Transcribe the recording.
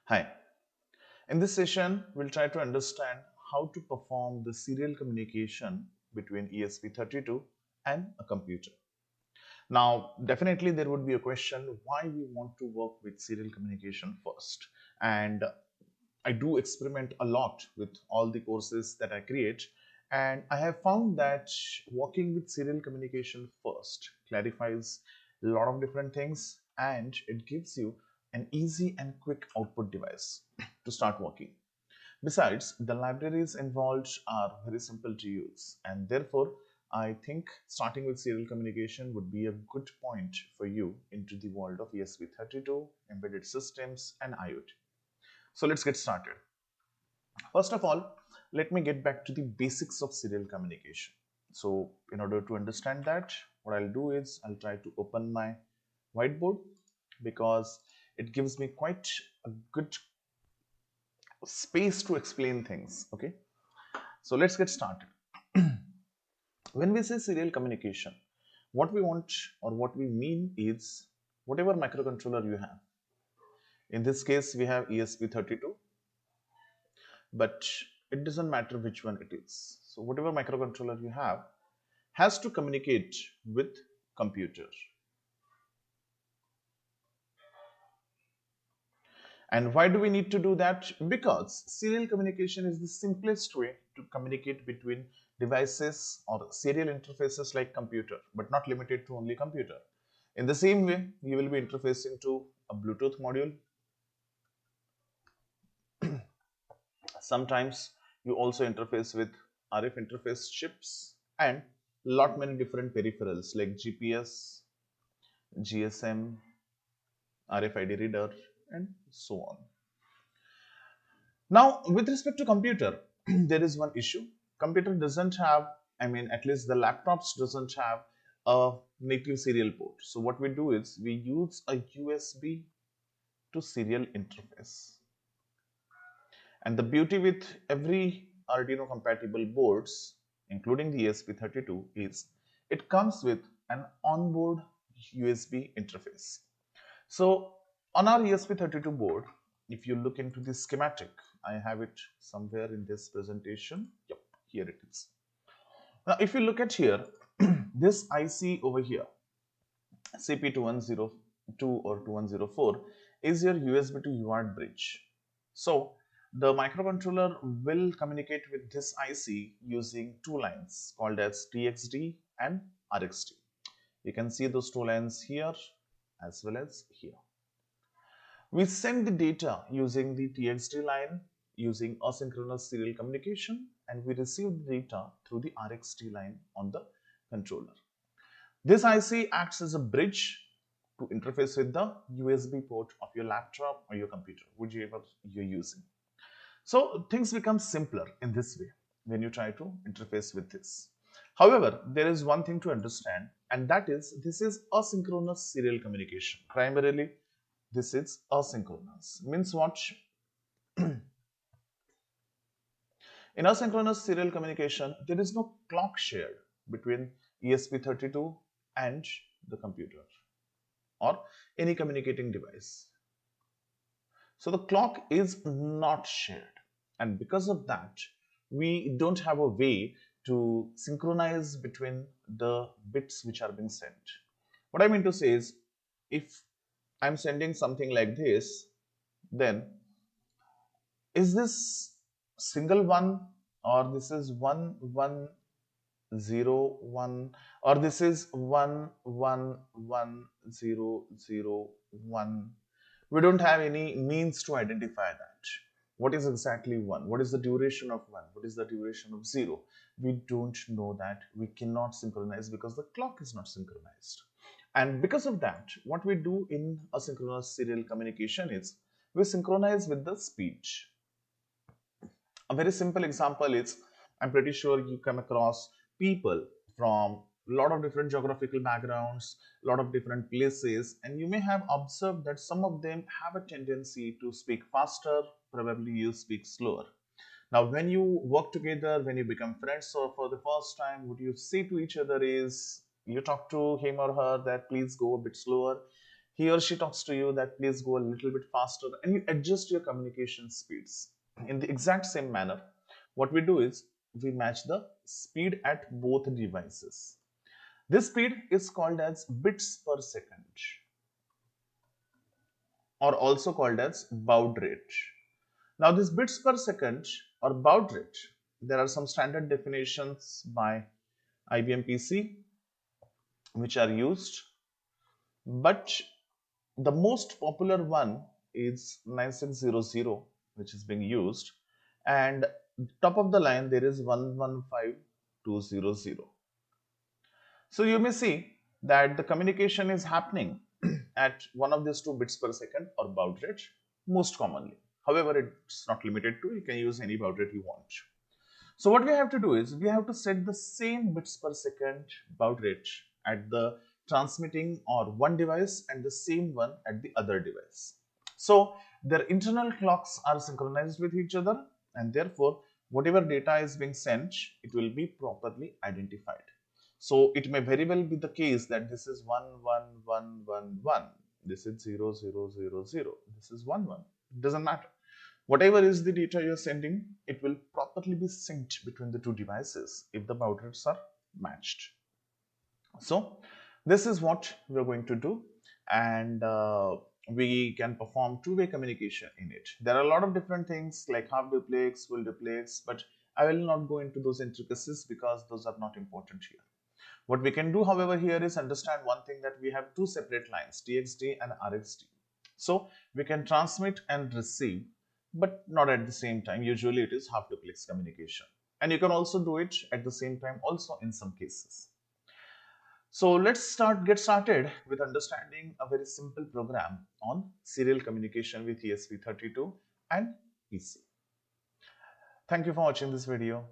Hi. In this session, we'll try to understand how to perform the serial communication between ESP32 and a computer. Now, definitely there would be a question why we want to work with serial communication first. And I do experiment a lot with all the courses that I create. And I have found that working with serial communication first clarifies a lot of different things and it gives you an easy and quick output device to start working. Besides, the libraries involved are very simple to use, and therefore, I think starting with serial communication would be a good point for you into the world of ESP32, embedded systems, and IoT. So let's get started. First of all, let me get back to the basics of serial communication. So, in order to understand that, what I'll do is I'll try to open my whiteboard because it gives me quite a good space to explain things. Okay, so let's get started. When we say serial communication, what we want or what we mean is whatever microcontroller you have. In this case, we have ESP32, but it doesn't matter which one it is. So whatever microcontroller you have has to communicate with computer. And why do we need to do that? Because serial communication is the simplest way to communicate between devices or serial interfaces like computer, but not limited to only computer. In the same way, you will be interfacing to a Bluetooth module. Sometimes you also interface with RF interface chips and lot many different peripherals like GPS, GSM, RFID reader, and so on. Now, with respect to computer, there is one issue. Computer doesn't have, at least the laptops doesn't have a native serial port. So what we do is we use a USB to serial interface. And the beauty with every Arduino compatible boards, including the ESP32, is it comes with an onboard USB interface. So on our ESP32 board, if you look into the schematic, I have it somewhere in this presentation. Yep, here it is. Now, if you look at here, this IC over here, CP2102 or 2104, is your USB to UART bridge. So the microcontroller will communicate with this IC using two lines called as TXD and RXD. You can see those two lines here as well as here. We send the data using the TXD line using asynchronous serial communication, and we receive the data through the RXD line on the controller. This IC acts as a bridge to interface with the USB port of your laptop or your computer, whichever you're using. So things become simpler in this way when you try to interface with this. However, there is one thing to understand, and that is this is asynchronous serial communication. Primarily, this is asynchronous. Means what? In asynchronous serial communication, there is no clock shared between ESP32 and the computer or any communicating device. So the clock is not shared, and because of that, we don't have a way to synchronize between the bits which are being sent. What I mean to say is, if I'm sending something like this, then is this single one, or this is 1 1 0 1, or this is 1 1 1 0 0 1? We don't have any means to identify that. What is exactly 1? What is the duration of 1? What is the duration of 0? We don't know that. We cannot synchronize because the clock is not synchronized. And because of that, what we do in asynchronous serial communication is we synchronize with the speech. A very simple example is, I'm pretty sure you come across people from a lot of different geographical backgrounds, a lot of different places, and you may have observed that some of them have a tendency to speak faster, probably you speak slower. Now, when you work together, when you become friends, so for the first time, what you say to each other is, you talk to him or her that please go a bit slower. He or she talks to you that please go a little bit faster, and you adjust your communication speeds in the exact same manner. What we do is we match the speed at both devices. This speed is called as bits per second, or also called as baud rate. Now, this bits per second or baud rate, there are some standard definitions by IBM PC which are used, but the most popular one is 9600, which is being used, and top of the line there is 115200. So you may see that the communication is happening at one of these 2 bits per second or baud rate most commonly. However, it's not limited to, you can use any baud rate you want. So what we have to do is we have to set the same bits per second baud rate at the transmitting or one device and the same one at the other device. So their internal clocks are synchronized with each other, and therefore whatever data is being sent, it will be properly identified. So it may very well be the case that this is 11111, this is 0000, this is 11. It doesn't matter. Whatever is the data you're sending, it will properly be synced between the 2 devices if the baud rates are matched. So this is what we're going to do, and we can perform two-way communication in it. There are a lot of different things like half duplex, full duplex, but I will not go into those intricacies because those are not important here. What we can do, however, here is understand one thing, that we have 2 separate lines, TXD and RXD. So we can transmit and receive, but not at the same time. Usually it is half duplex communication. And you can also do it at the same time also in some cases. So let's get started with understanding a very simple program on serial communication with ESP32 and PC. Thank you for watching this video.